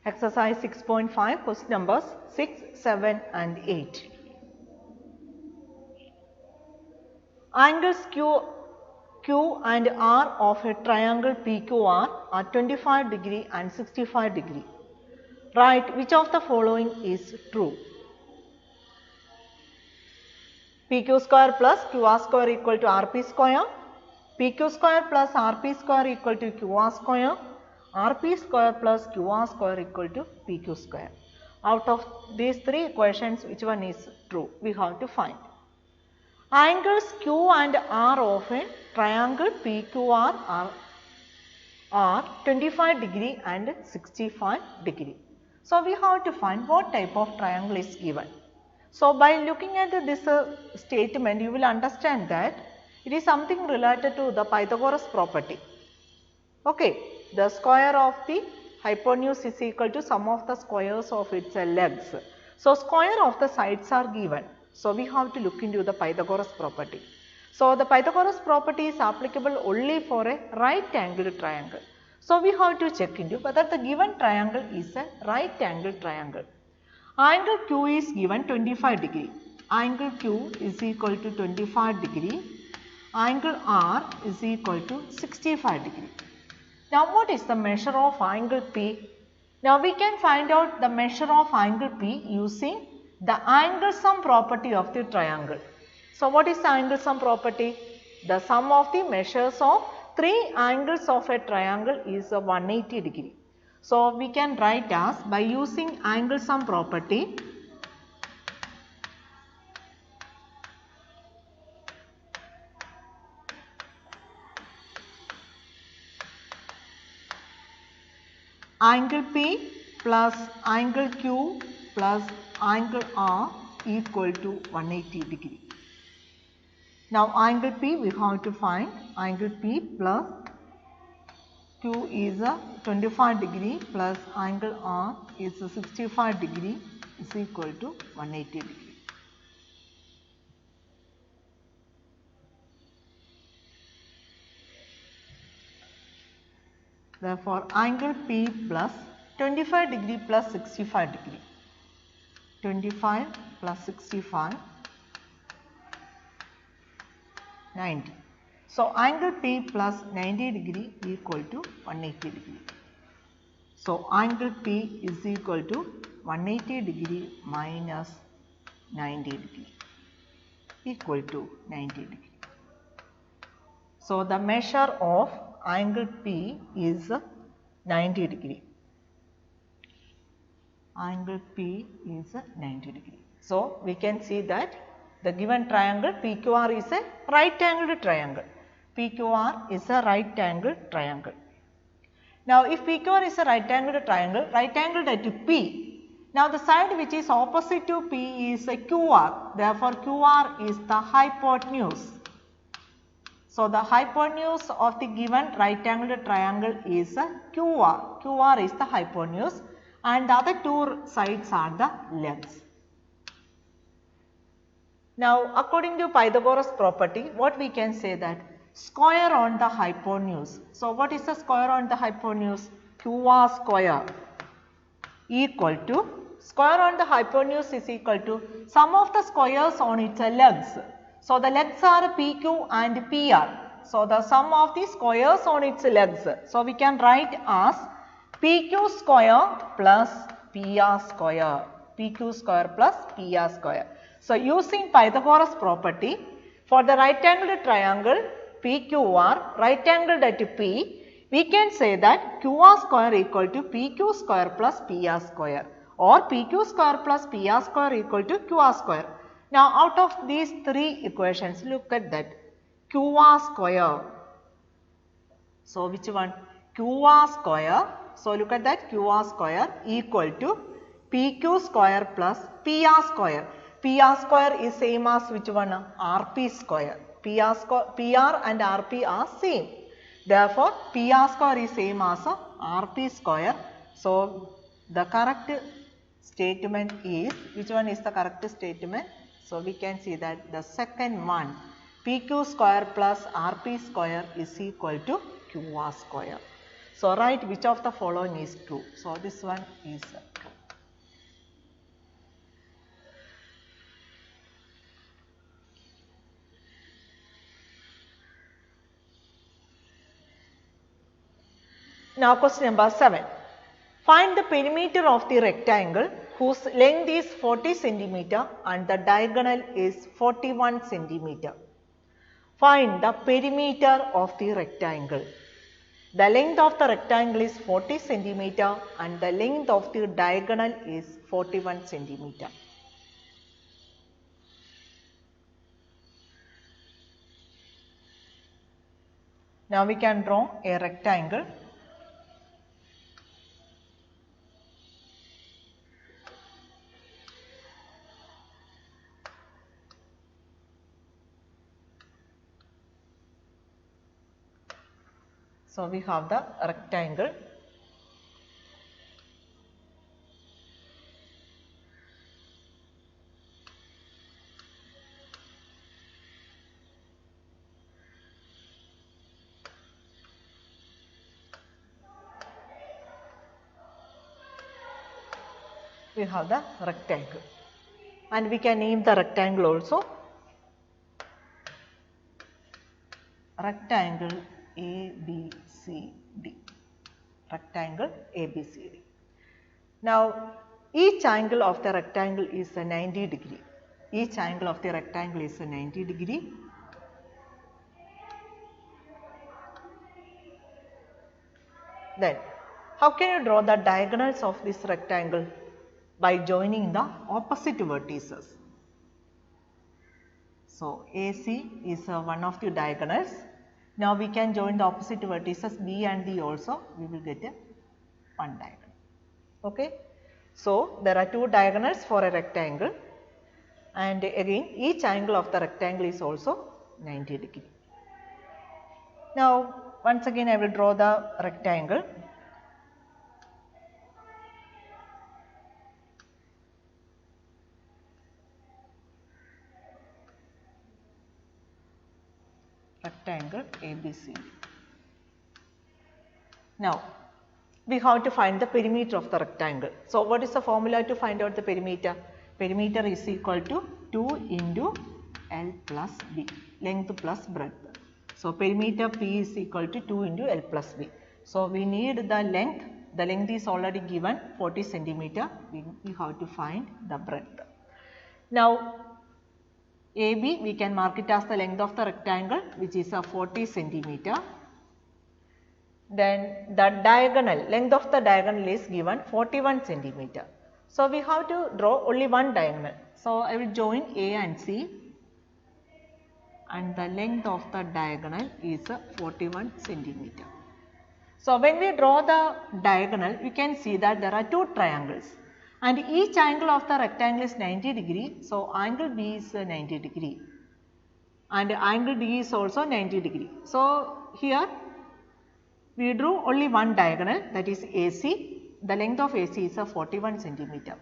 Exercise 6.5, question numbers 6, 7 and 8. Angles Q and R of a triangle PQR are 25 degree and 65 degree. Write which of the following is true. PQ square plus QR square equal to RP square. PQ square plus RP square equal to QR square. RP square plus QR square equal to PQ square. Out of these three equations, which one is true? We have to find. Angles Q and R of a triangle PQR are 25 degree and 65 degree. So, we have to find what type of triangle is given. So, by looking at this statement, you will understand that it is something related to the Pythagoras property. Okay, the square of the hypotenuse is equal to sum of the squares of its legs. So, square of the sides are given. So, we have to look into the Pythagoras property. So, the Pythagoras property is applicable only for a right angled triangle. So, we have to check into whether the given triangle is a right angled triangle. Angle Q is given 25 degree. Angle Q is equal to 25 degree. Angle R is equal to 65 degree. Now, what is the measure of angle P? Now, we can find out the measure of angle P using the angle sum property of the triangle. So, what is the angle sum property? The sum of the measures of three angles of a triangle is 180 degree. So, we can write as by using angle sum property, angle P plus angle Q plus angle R equal to 180 degree. Now, angle P we have to find. Angle P plus Q is 25 degree plus angle R is 65 degree is equal to 180 degree. Therefore, angle P plus 25 degree plus 65 degree. 25 plus 65, 90. So, angle P plus 90 degree equal to 180 degree. So, angle P is equal to 180 degree minus 90 degree equal to 90 degree. So, the measure of angle P is 90 degree. Angle P is 90 degree. So, we can see that the given triangle PQR is a right angled triangle. PQR is a right angled triangle. Now, if PQR is a right angled triangle, right angled at P. Now, the side which is opposite to P is a QR. Therefore, QR is the hypotenuse. So, the hypotenuse of the given right angled triangle is a QR. QR is the hypotenuse and the other two sides are the legs. Now, according to Pythagoras property, what we can say that square on the hypotenuse. So, what is the square on the hypotenuse? QR square equal to square on the hypotenuse is equal to sum of the squares on its legs. So, the legs are PQ and PR. So, the sum of the squares on its legs. So, we can write as PQ square plus PR square. PQ square plus PR square. So, using Pythagoras property, for the right angled triangle PQR right angled at P, we can say that QR square equal to PQ square plus PR square or PQ square plus PR square equal to QR square. Now, out of these three equations, look at that QR square. So, which one? QR square. So, look at that QR square equal to PQ square plus PR square. PR square is same as which one? RP square. PR and RP are same. Therefore, PR square is same as RP square. So, the correct statement is, which one is the correct statement? So, we can see that the second one, PQ square plus RP square is equal to QR square. So write which of the following is true. So this one is true. Now question number 7. Find the perimeter of the rectangle whose length is 40 cm and the diagonal is 41 cm. Find the perimeter of the rectangle. The length of the rectangle is 40 cm and the length of the diagonal is 41 cm. Now we can draw a rectangle. So we have the rectangle. We have the rectangle and we can name the rectangle also. Rectangle ABCD. Rectangle ABCD. Now each angle of the rectangle is a 90 degree. Each angle of the rectangle is a 90 degree. Then how can you draw the diagonals of this rectangle? By joining the opposite vertices. So AC is one of the diagonals. Now we can join the opposite vertices B and D also. We will get one diagonal. Okay. So there are two diagonals for a rectangle, and again each angle of the rectangle is also 90 degree. Now once again I will draw the rectangle. Rectangle ABCD. Now we have to find the perimeter of the rectangle. So what is the formula to find out the perimeter? Perimeter is equal to 2 into L plus B, length plus breadth. So perimeter P is equal to 2 into L plus B. So we need the length. The length is already given 40 centimeter. We have to find the breadth. Now AB we can mark it as the length of the rectangle, which is a 40 centimeter. Then the diagonal, length of the diagonal is given 41 centimeter. So we have to draw only one diagonal. So I will join A and C, and the length of the diagonal is 41 centimeter. So when we draw the diagonal, we can see that there are two triangles, and each angle of the rectangle is 90 degree. So angle B is 90 degree and angle D is also 90 degree. So here we drew only one diagonal, that is AC. The length of AC is 41 centimeter.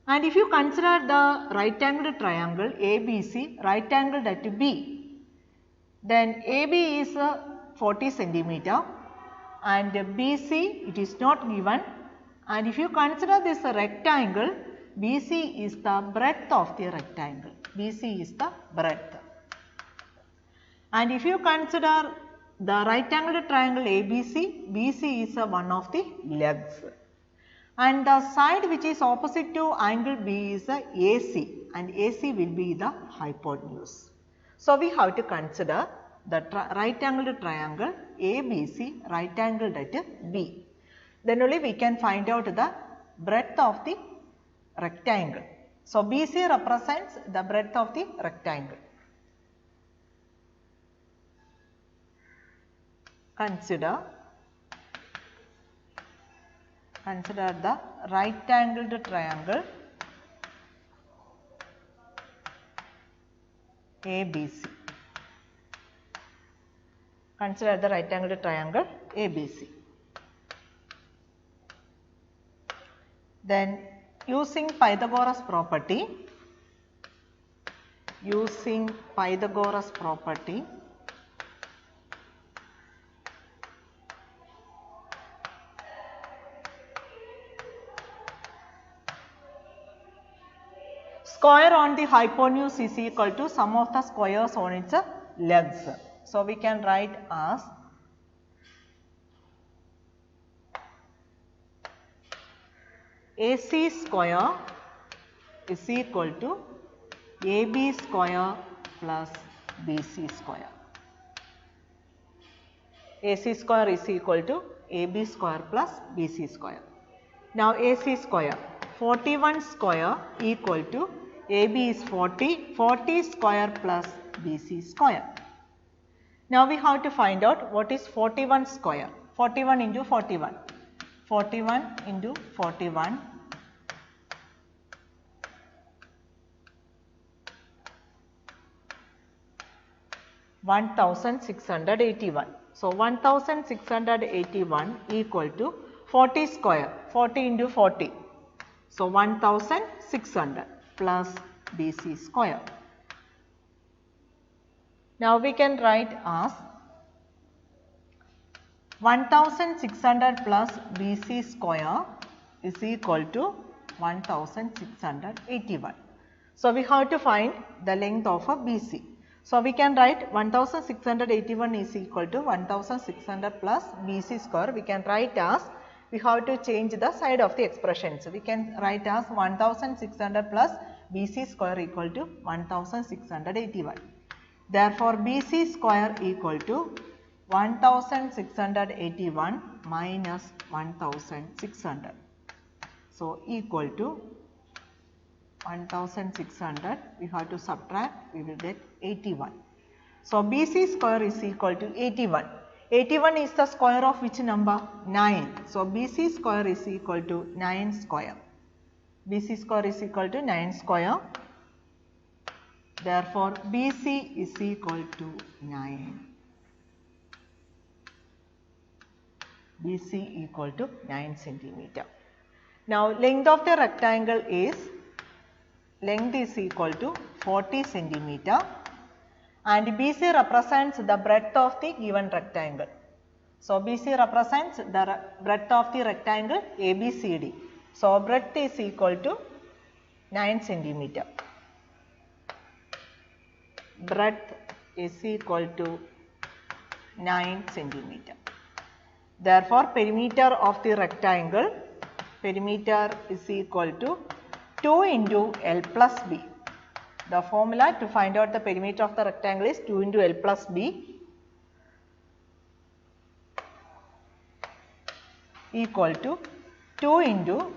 And if you consider the right angled triangle ABC, right angled at B, then AB is 40 centimeter and BC it is not given. And if you consider this rectangle, BC is the breadth of the rectangle. BC is the breadth. And if you consider the right angled triangle ABC, BC is one of the legs. And the side which is opposite to angle B is AC, and AC will be the hypotenuse. So we have to consider the right angled triangle ABC right angled at B. Then only we can find out the breadth of the rectangle. So BC represents the breadth of the rectangle. Consider the right angled triangle ABC. Consider the right angled triangle ABC. Then using Pythagoras property, square on the hypotenuse is equal to sum of the squares on its legs. So, we can write as AC square is equal to AB square plus BC square. AC square is equal to AB square plus BC square. Now, AC square 41 square equal to AB is 40, 40 square plus BC square. Now, we have to find out what is 41 square. 41 into 41. 41 into 41 1681. So, 1681 equal to 40 square, 40 into 40. So, 1600 plus BC square. Now, we can write as 1600 plus BC square is equal to 1681. So, we have to find the length of a BC. So, we can write 1681 is equal to 1600 plus BC square. We can write as, we have to change the side of the expression. So, we can write as 1600 plus BC square equal to 1681. Therefore, BC square equal to 1681 minus 1600. So, equal to 1600, we have to subtract, we will get 81. So, BC square is equal to 81. 81 is the square of which number? 9. So, BC square is equal to 9 square. BC square is equal to 9 square. Therefore, BC is equal to 9. BC equal to 9 centimeter. Now, length of the rectangle is, length is equal to 40 centimeter and BC represents the breadth of the given rectangle. So, BC represents the breadth of the rectangle ABCD. So, breadth is equal to 9 centimeter. Breadth is equal to 9 centimeter. Therefore, perimeter of the rectangle, perimeter is equal to 2 into L plus B. The formula to find out the perimeter of the rectangle is 2 into L plus B equal to 2 into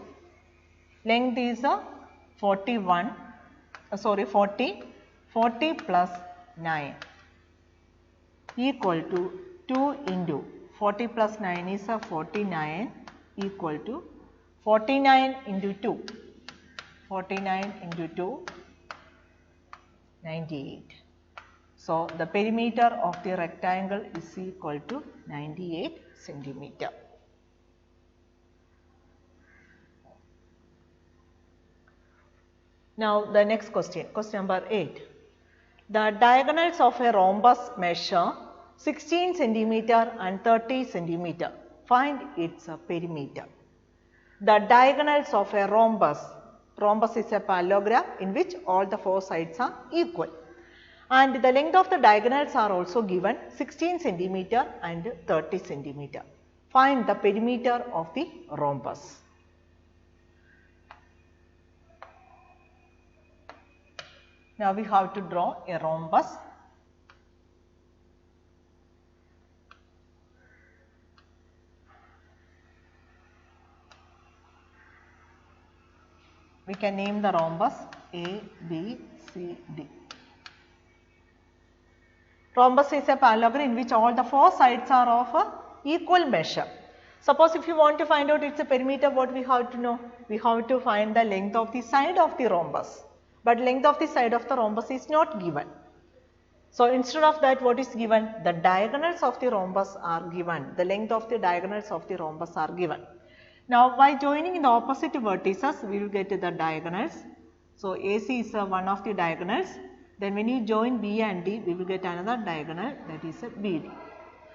length is 40 plus 9 equal to 2 into 40 plus 9 is 49 equal to 49 into 2. 49 into 2, 98. So, the perimeter of the rectangle is equal to 98 centimeter. Now, the next question, question number 8. The diagonals of a rhombus measure 16 centimeter and 30 centimeter. Find its perimeter. The diagonals of a rhombus. Rhombus is a parallelogram in which all the four sides are equal. And the length of the diagonals are also given 16 centimeter and 30 centimeter. Find the perimeter of the rhombus. Now, we have to draw a rhombus. We can name the rhombus A, B, C, D. Rhombus is a parallelogram in which all the four sides are of equal measure. Suppose if you want to find out its perimeter, what we have to know? We have to find the length of the side of the rhombus. But length of the side of the rhombus is not given. So, instead of that, what is given? The diagonals of the rhombus are given. The length of the diagonals of the rhombus are given. Now, by joining in the opposite vertices, we will get the diagonals. So, AC is one of the diagonals. Then when you join B and D, we will get another diagonal, that is BD.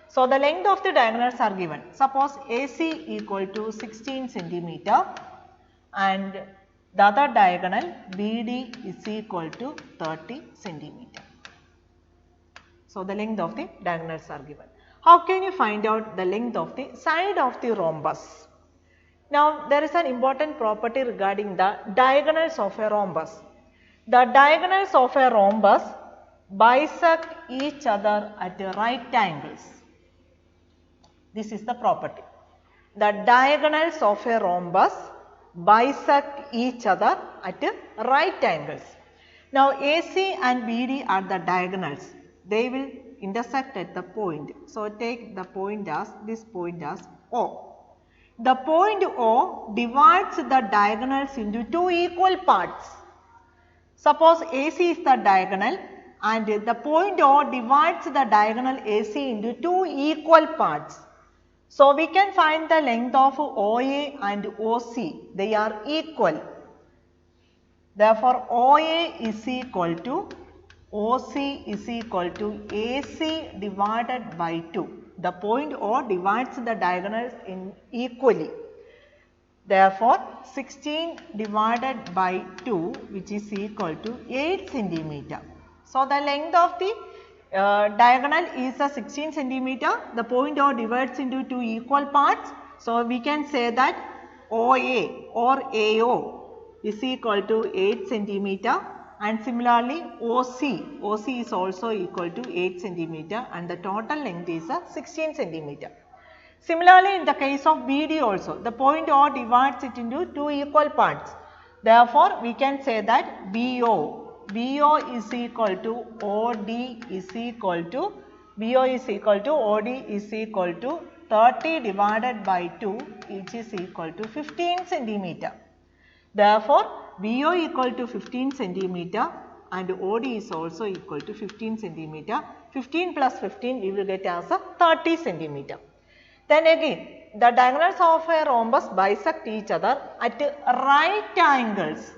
So, the length of the diagonals are given. Suppose AC equal to 16 centimeter and The other diagonal BD is equal to 30 centimeter. So, the length of the diagonals are given. How can you find out the length of the side of the rhombus? Now, there is an important property regarding the diagonals of a rhombus. The diagonals of a rhombus bisect each other at right angles. This is the property. The diagonals of a rhombus bisect each other at right angles. Now, AC and BD are the diagonals. They will intersect at the point. So, take the point as this point as O. The point O divides the diagonals into two equal parts. Suppose AC is the diagonal and the point O divides the diagonal AC into two equal parts. So, we can find the length of OA and OC, they are equal. Therefore, OA is equal to OC is equal to AC divided by 2. The point O divides the diagonals in equally. Therefore, 16 divided by 2 which is equal to 8 centimeter. So, the length of the diagonal is a 16 centimeter. The point O divides into two equal parts. So, we can say that OA or AO is equal to 8 centimeter, and similarly OC is also equal to 8 centimeter, and the total length is 16 centimeter. Similarly, in the case of BD also, the point O divides it into two equal parts. Therefore, we can say that BO is equal to OD is equal to BO is equal to OD is equal to 30 divided by 2 which is equal to 15 centimeter. Therefore, BO equal to 15 centimeter and OD is also equal to 15 centimeter. 15 plus 15 we will get as a 30 centimeter. Then again, the diagonals of a rhombus bisect each other at right angles.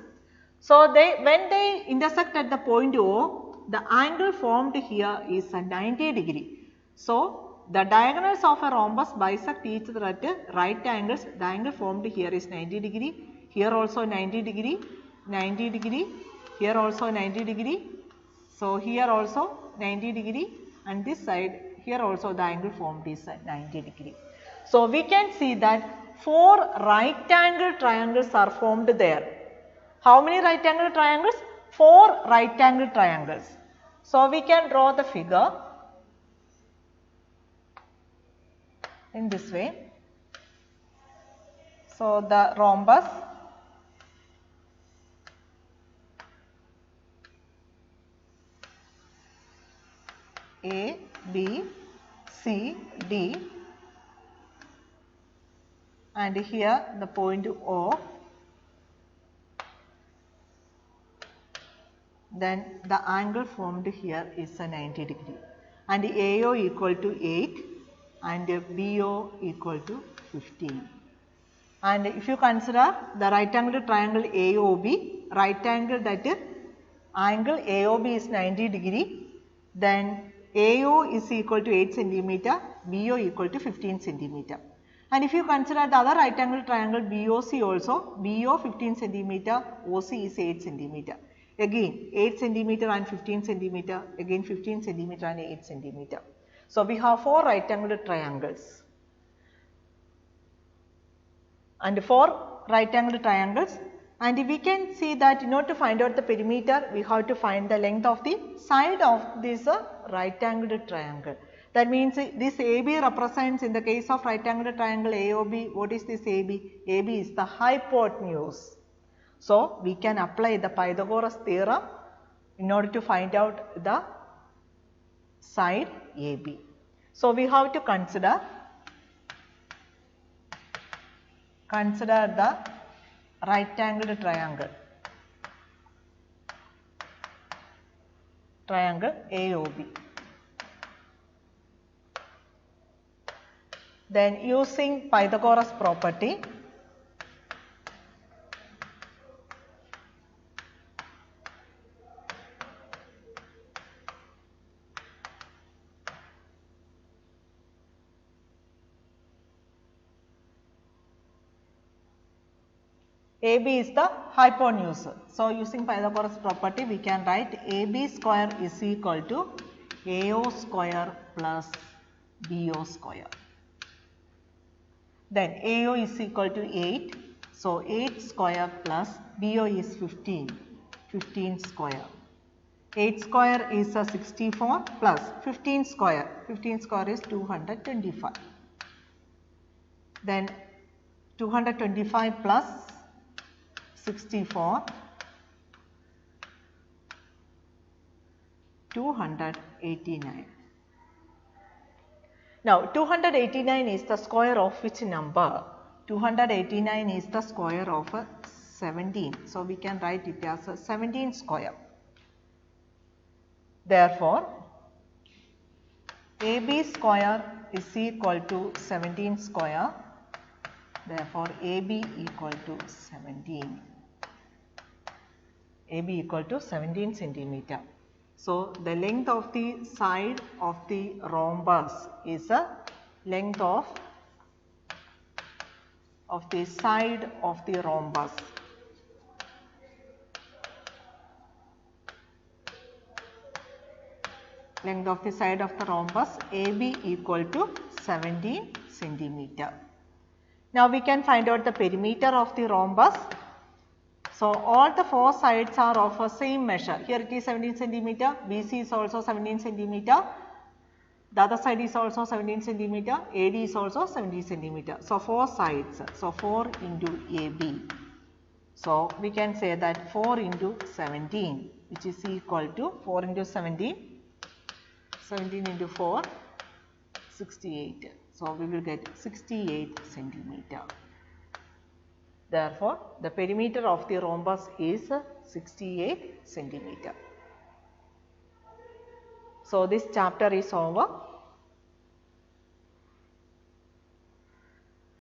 So, when they intersect at the point O, the angle formed here is a 90 degree. So, the diagonals of a rhombus bisect each other at right angles. The angle formed here is 90 degree. Here also 90 degree, 90 degree, here also 90 degree. So, here also 90 degree, and this side here also the angle formed is 90 degree. So, we can see that 4 right angle triangles are formed there. How many right angle triangles? 4 right angle triangles. So, we can draw the figure in this way. So, the rhombus A, B, C, D, and here the point O, then the angle formed here is a 90 degree, and AO equal to 8 and BO equal to 15. And if you consider the right angle triangle AOB, right angle that angle AOB is 90 degree, then AO is equal to 8 centimeter, BO equal to 15 centimeter. And if you consider the other right angle triangle BOC also, BO 15 centimeter, OC is 8 centimeter. Again 8 centimeter and 15 centimeter, again 15 centimeter and 8 centimeter. So, we have 4 right angle triangles and 4 right angle triangles, and we can see that in order to find out the perimeter, we have to find the length of the side of this right angled triangle. That means this AB represents, in the case of right angled triangle AOB, what is this AB? AB is the hypotenuse. So, we can apply the Pythagoras theorem in order to find out the side AB. So, we have to consider the right angled triangle AOB. Then using Pythagoras property, AB is the hypotenuse. So, using Pythagoras property, we can write AB square is equal to AO square plus BO square. Then AO is equal to 8. So, 8 square plus BO is 15, 15 square. 8 square is 64 plus 15 square is 225. Then 225 plus 64, 289. Now 289 is the square of which number? 289 is the square of 17. So we can write it as 17 square. Therefore, AB square is equal to 17 square. Therefore, AB equal to 17. AB equal to 17 centimeter. So, the length of the side of the rhombus is the length of the side of the rhombus. Length of the side of the rhombus AB equal to 17 centimeter. Now we can find out the perimeter of the rhombus. So all the four sides are of a same measure. Here it is 17 centimeter, BC is also 17 centimeter, the other side is also 17 centimeter, AD is also 17 centimeter. So 4 sides, so 4 into AB. So we can say that 4 into 17, which is equal to 4 into 17, 17 into 4, 68. So we will get 68 centimeter. Therefore, the perimeter of the rhombus is 68 centimeter. So this chapter is over.